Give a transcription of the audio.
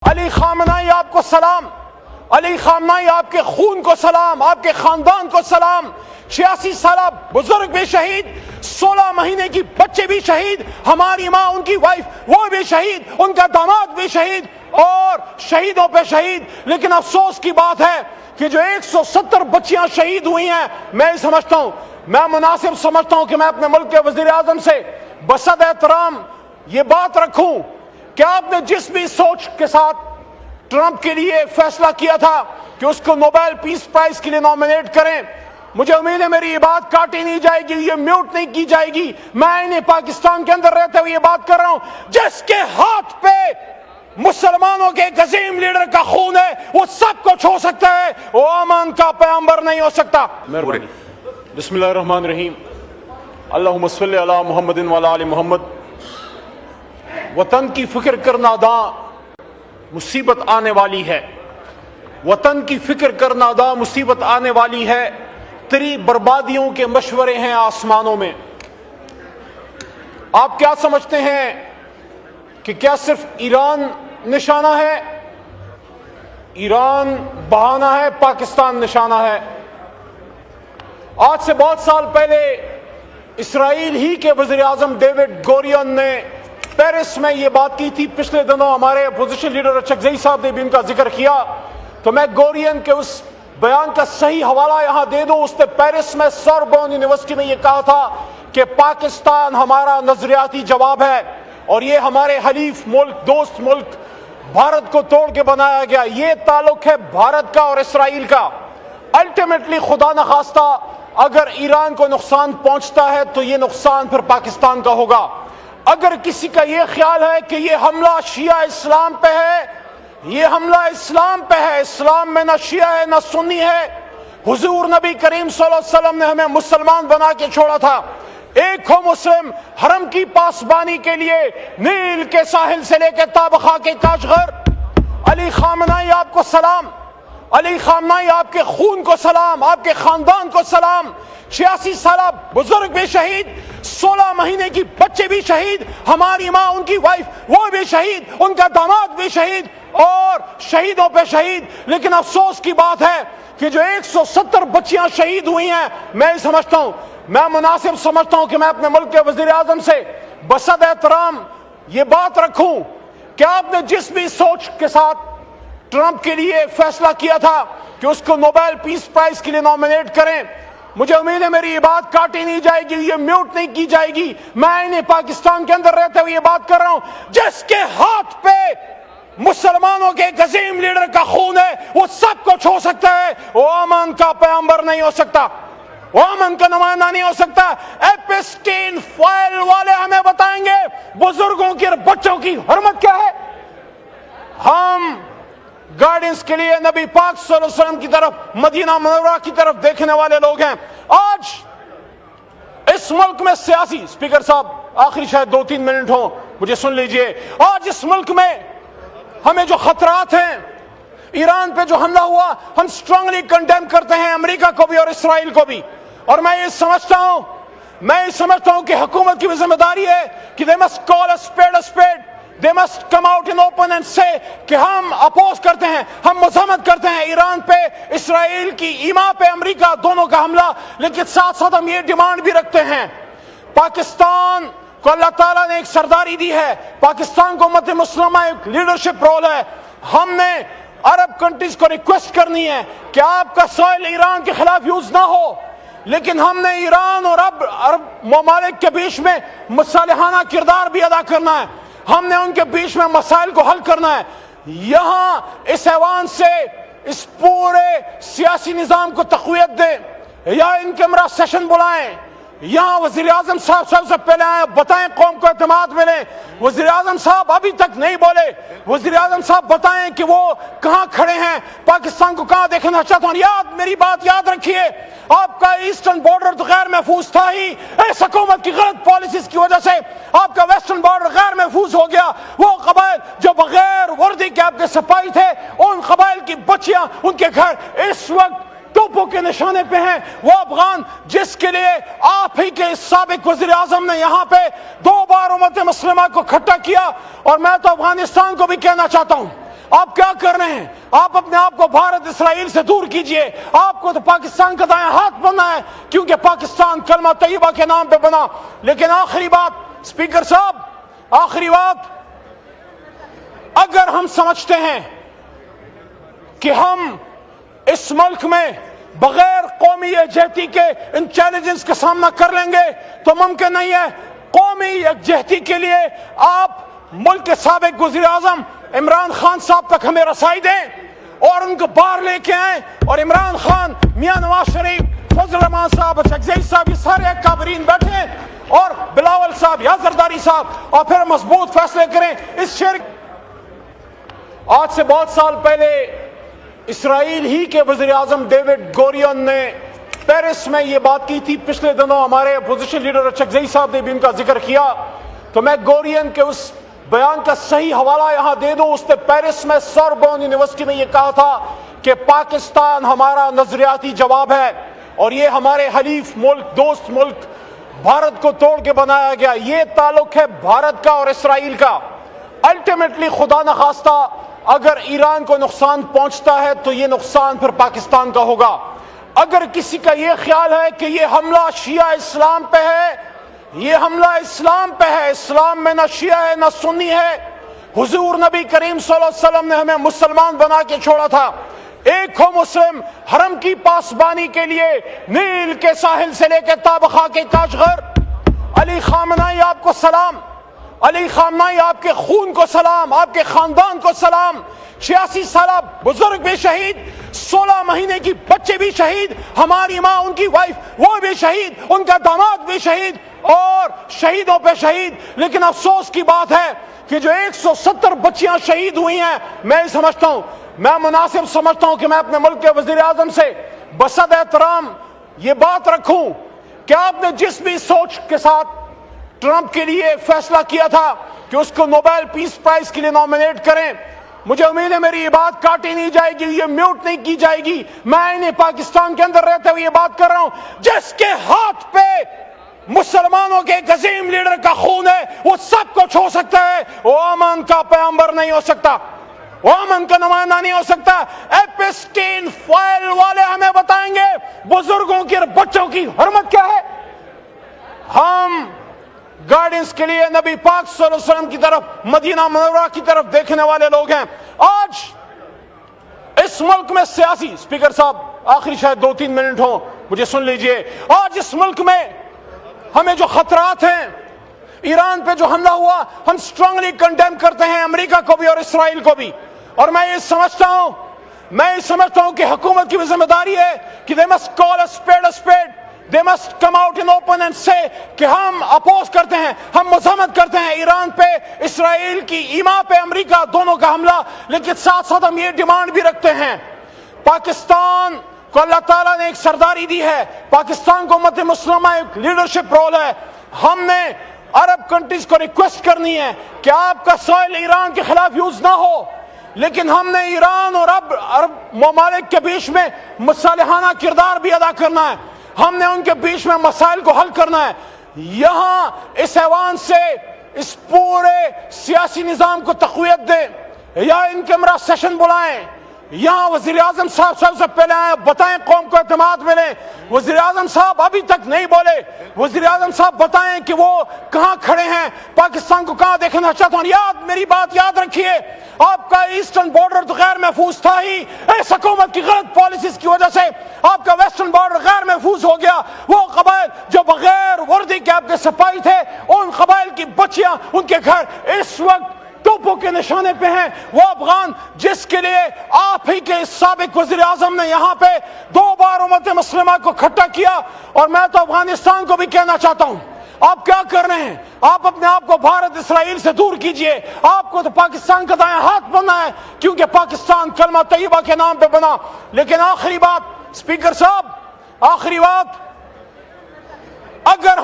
علی خامنائی آپ کو سلام، علی خامنائی آپ کے خون کو سلام، آپ کے خاندان کو سلام۔ 86 سالہ بزرگ بھی شہید، 16 مہینے کی بچے بھی شہید، ہماری ماں ان کی وائف وہ بھی شہید، ان کا داماد بھی شہید، اور شہیدوں پہ شہید۔ لیکن افسوس کی بات ہے کہ جو 170 بچیاں شہید ہوئی ہیں، میں سمجھتا ہوں، میں مناسب سمجھتا ہوں کہ میں اپنے ملک کے وزیر اعظم سے بصد احترام یہ بات رکھوں کہ آپ نے جس بھی سوچ کے ساتھ ٹرمپ کے لیے فیصلہ کیا تھا کہ اس کو نوبیل پیس پرائز کے لیے نامینیٹ کریں، مجھے امید ہے میری یہ بات کاٹی نہیں جائے گی، یہ میوٹ نہیں کی جائے گی۔ میں انہیں پاکستان کے اندر رہتے ہوئے یہ بات کر رہا ہوں، جس کے ہاتھ پہ مسلمانوں کے ایک عظیم لیڈر کا خون ہے وہ سب کو چھو سکتا ہے، وہ امن کا پیغمبر نہیں ہو سکتا۔ بسم اللہ الرحمن الرحیم، اللہم صلی علی محمد وعلی آل محمد۔ وطن کی فکر کرنا داں مصیبت آنے والی ہے، وطن کی فکر کرنا داں مصیبت آنے والی ہے، تیری بربادیوں کے مشورے ہیں آسمانوں میں۔ آپ کیا سمجھتے ہیں کہ کیا صرف ایران نشانہ ہے؟ ایران بہانہ ہے، پاکستان نشانہ ہے۔ آج سے بہت سال پہلے اسرائیل ہی کے وزیر اعظم ڈیوڈ گورین نے پیرس میں یہ بات کی تھی۔ پچھلے دنوں ہمارے اپوزیشن لیڈر اچکزئی صاحب نے بھی ان کا ذکر کیا، تو میں گورین کے اس بیان کا صحیح حوالہ یہاں دے دوں۔ اس نے پیرس میں سوربون یونیورسٹی میں یہ کہا تھا کہ پاکستان ہمارا نظریاتی جواب ہے، اور یہ ہمارے حلیف ملک، دوست ملک بھارت کو توڑ کے بنایا گیا۔ یہ تعلق ہے بھارت کا اور اسرائیل کا۔ الٹیمیٹلی خدا نخواستہ اگر ایران کو نقصان پہنچتا ہے تو یہ نقصان پھر پاکستان کا ہوگا۔ اگر کسی کا یہ خیال ہے کہ یہ حملہ شیعہ اسلام پہ ہے، یہ حملہ اسلام پہ ہے، اسلام میں نہ شیعہ ہے نہ سنی ہے۔ حضور نبی کریم صلی اللہ علیہ وسلم نے ہمیں مسلمان بنا کے چھوڑا تھا، ایک ہو مسلم، حرم کی پاسبانی کے لیے نیل کے ساحل سے لے کے تابخا کے کاشغر۔ علی خامنائی آپ کو سلام، علی خامنائی آپ کے خون کو سلام، آپ کے خاندان کو سلام۔ 86 سالہ بزرگ بھی شہید، 16 مہینے کی بچے بھی شہید، ہماری ماں ان کی وائف وہ بھی شہید، ان کا داماد بھی شہید، اور شہیدوں پہ شہید۔ لیکن افسوس کی بات ہے کہ جو 170 بچیاں شہید ہوئی ہیں، میں سمجھتا ہوں، میں مناسب سمجھتا ہوں کہ میں اپنے ملک کے وزیر اعظم سے بصد احترام یہ بات رکھوں کہ آپ نے جس بھی سوچ کے ساتھ ٹرمپ کے لیے فیصلہ کیا تھا کہ اس کو نوبیل پیس پرائز کے لیے نامینیٹ کریں، مجھے امید ہے میری یہ بات کاٹی نہیں جائے گی، یہ میوٹ نہیں کی جائے گی۔ میں انہیں پاکستان کے اندر رہتے ہوئے یہ بات کر رہا ہوں، جس کے ہاتھ پہ مسلمانوں کے ایک عظیم لیڈر کا خون ہے وہ سب کو چھو سکتا ہے، وہ امن کا پیغمبر نہیں ہو سکتا، وہ امن کا نمائندہ نہیں ہو سکتا۔ ایپسٹین فائل والے ہمیں بتائیں گے بزرگوں کی اور بچوں کی حرمت کیا ہے۔ ہم گائیڈنس کے لیے نبی پاک صلی اللہ علیہ وسلم کی طرف، مدینہ منورہ کی طرف دیکھنے والے لوگ ہیں۔ آج اس ملک میں سیاسی، اسپیکر صاحب آخری شاید 2-3 منٹ ہوں، مجھے سن لیجئے، آج اس ملک میں ہمیں جو خطرات ہیں، ایران پہ جو حملہ ہوا، ہم سٹرونگلی کنڈیم کرتے ہیں، امریکہ کو بھی اور اسرائیل کو بھی۔ اور میں یہ سمجھتا ہوں کہ حکومت کی بھی ذمہ داری ہے کہ they must call a spade a spade. They must come out in open and say کہ ہم اپوز کرتے ہیں، ہم مذمت کرتے ہیں ایران پہ، اسرائیل کی ایما پہ، امریکہ دونوں کا حملہ، لیکن ساتھ ساتھ ہم یہ ڈیمانڈ بھی رکھتے ہیں، پاکستان کو اللہ تعالیٰ نے ایک سرداری دی ہے، پاکستان کو امت مسلمہ ایک لیڈرشپ رول ہے۔ ہم نے عرب کنٹریز کو ریکویسٹ کرنی ہے کہ آپ کا سوئل ایران کے خلاف یوز نہ ہو، لیکن ہم نے ایران اور عرب ممالک کے بیچ میں مصالحانہ کردار بھی ادا کرنا ہے، ہم نے ان کے بیچ میں مسائل کو حل کرنا ہے۔ یہاں اس ایوان سے اس پورے سیاسی نظام کو تقویت دیں، یا ان کے امرا سیشن بلائیں، یہاں وزیر اعظم صاحب سب سے پہلے آئیں، بتائیں قوم کو اعتماد ملے۔ وزیر اعظم صاحب ابھی تک نہیں بولے، وزیر اعظم صاحب بتائیں کہ وہ کہاں کھڑے ہیں، پاکستان کو کہاں دیکھنا چاہتا ہوں۔ میری بات یاد رکھیے، آپ کا ایسٹرن بارڈر تو غیر محفوظ تھا ہی، اس حکومت کی غلط پالیسیز کی وجہ سے آپ کا ویسٹرن بارڈر غیر محفوظ ہو گیا۔ وہ قبائل جو بغیر وردی کے آپ کے سپاہی تھے، ان قبائل کی بچیاں، ان کے گھر اس وقت توپوں کے نشانے پہ ہیں۔ وہ افغان جس کے لیے آپ ہی کے سابق وزیر اعظم نے یہاں پہ 2 بار امت مسلمہ کو کھٹا کیا، اور میں تو افغانستان کو بھی کہنا چاہتا ہوں، آپ کیا کر رہے ہیں؟ آپ اپنے آپ کو بھارت اسرائیل سے دور کیجئے. آپ کو تو پاکستان کا دائیں ہاتھ بننا ہے کیونکہ پاکستان کلمہ طیبہ کے نام پہ بنا. لیکن آخری بات اسپیکر صاحب، آخری بات، اگر ہم سمجھتے ہیں کہ ہم اس ملک میں بغیر قومی یکجہتی کے ان چیلنجز کا سامنا کر لیں گے تو ممکن نہیں ہے. قومی یکجہتی کے لیے آپ ملک کے سابق وزیر اعظم عمران خان صاحب تک ہمیں رسائی دیں اور ان کو باہر لے کے آئیں، اور عمران خان، میاں نواز شریف، فضل الرحمان صاحب، شیخ صاحب، یہ سارے اکابرین بیٹھیں، اور بلاول صاحب یا زرداری صاحب، اور پھر مضبوط فیصلے کریں. اس شرک آج سے بہت سال پہلے اسرائیل ہی کے وزیر اعظم ڈیوڈ گورین نے پیرس میں یہ بات کی تھی. پچھلے دنوں ہمارے اپوزیشن لیڈر اچکزئی صاحب نے بھی ان کا ذکر کیا، تو میں گورین کے اس بیان کا صحیح حوالہ یہاں دے دوں. اس نے پیرس میں سوربون یونیورسٹی میں یہ کہا تھا کہ پاکستان ہمارا نظریاتی جواب ہے اور یہ ہمارے حلیف ملک، دوست ملک بھارت کو توڑ کے بنایا گیا. یہ تعلق ہے بھارت کا اور اسرائیل کا. الٹیمیٹلی خدا نخواستہ اگر ایران کو نقصان پہنچتا ہے تو یہ نقصان پھر پاکستان کا ہوگا. اگر کسی کا یہ خیال ہے کہ یہ حملہ شیعہ اسلام پہ ہے، یہ حملہ اسلام پہ ہے، اسلام میں نہ شیعہ ہے نہ سنی ہے. حضور نبی کریم صلی اللہ علیہ وسلم نے ہمیں مسلمان بنا کے چھوڑا تھا. ایک ہو مسلم حرم کی پاسبانی کے لیے نیل کے ساحل سے لے کے تابخا کے کاشغر. علی خامنائی آپ کو سلام، علی خامنائی آپ کے خون کو سلام، آپ کے خاندان کو سلام. 86 سالہ بزرگ بھی شہید، 16 مہینے کی بچے بھی شہید، ہماری ماں، ان کی وائف وہ بھی شہید، ان کا داماد بھی شہید، اور شہیدوں پہ شہید. لیکن افسوس کی بات ہے کہ جو 170 بچیاں شہید ہوئی ہیں، میں سمجھتا ہوں، میں مناسب سمجھتا ہوں کہ میں اپنے ملک کے وزیر اعظم سے بصد احترام یہ بات رکھوں کہ آپ نے جس بھی سوچ کے ساتھ ٹرمپ کے لیے فیصلہ کیا تھا کہ اس کو نوبیل پیس پرائز کے لیے نامینیٹ کریں، مجھے امید ہے میری یہ بات کاٹی نہیں جائے گی، یہ میوٹ نہیں کی جائے گی. میں انہیں پاکستان کے اندر رہتے ہوئے یہ بات کر رہا ہوں، جس کے ہاتھ پہ مسلمانوں کے ایک عظیم لیڈر کا خون ہے وہ سب کچھ ہو سکتا ہے. وہ امن کا پیغمبر نہیں ہو سکتا، وہ امن کا نمائندہ نہیں ہو سکتا. ایپسٹین فائل والے ہمیں بتائیں گے بزرگوں کی اور بچوں کی حرمت کیا ہے. ہم گائیڈنس کے لیے نبی پاک صلی اللہ علیہ وسلم کی طرف، مدینہ منورہ کی طرف دیکھنے والے لوگ ہیں. آج اس ملک میں سیاسی، اسپیکر صاحب آخری شاید 2-3 منٹ ہوں، مجھے سن لیجئے. آج اس ملک میں ہمیں جو خطرات ہیں، ایران پہ جو حملہ ہوا، ہم سٹرونگلی کنڈیم کرتے ہیں، امریکہ کو بھی اور اسرائیل کو بھی. اور میں یہ سمجھتا ہوں کہ حکومت کی بھی ذمہ داری ہے کہ they must call a spade a spade. They must come out in open and say کہ ہم اپوز کرتے ہیں، ہم مذمت کرتے ہیں ایران پہ، اسرائیل کی ایما پہ، امریکہ دونوں کا حملہ. لیکن ساتھ ساتھ ہم یہ ڈیمانڈ بھی رکھتے ہیں، پاکستان کو اللہ تعالیٰ نے ایک سرداری دی ہے، پاکستان کو امت مسلمہ ایک لیڈرشپ رول ہے. ہم نے عرب کنٹریز کو ریکویسٹ کرنی ہے کہ آپ کا سوئل ایران کے خلاف یوز نہ ہو، لیکن ہم نے ایران اور عرب ممالک کے بیچ میں مصالحانہ کردار بھی ادا کرنا ہے. ہم نے ان کے بیچ میں مسائل کو حل کرنا ہے. یہاں اس ایوان سے اس پورے سیاسی نظام کو تقویت دیں، یا ان کے امرا سیشن بلائیں، یہاں وزیر اعظم صاحب سب سے پہلے آئیں، بتائیں قوم کو اعتماد ملے. وزیر اعظم صاحب ابھی تک نہیں بولے. وزیر اعظم صاحب بتائیں کہ وہ کہاں کھڑے ہیں، پاکستان کو کہاں دیکھنا چاہتا ہوں. میری بات یاد رکھیے، آپ کا ایسٹرن بارڈر تو غیر محفوظ تھا ہی، اس حکومت کی غلط پالیسیز کی وجہ سے آپ کا ویسٹرن بارڈر غیر محفوظ ہو گیا. وہ قبائل جو بغیر وردی کے آپ کے سپاہی تھے، ان قبائل کی بچیاں، ان کے گھر اس وقت توپوں کے نشانے پہ ہیں. وہ افغان جس کے لیے آپ ہی کے سابق وزیر اعظم نے یہاں پہ 2 بار امت مسلمہ کو اکٹھا کیا. اور میں تو افغانستان کو بھی کہنا چاہتا ہوں، آپ کیا کر رہے ہیں؟ آپ اپنے آپ کو بھارت اسرائیل سے دور کیجئے. آپ کو تو پاکستان کا دائیں ہاتھ بننا ہے کیونکہ پاکستان کلمہ طیبہ کے نام پہ بنا. لیکن آخری بات اسپیکر صاحب، آخری بات، اگر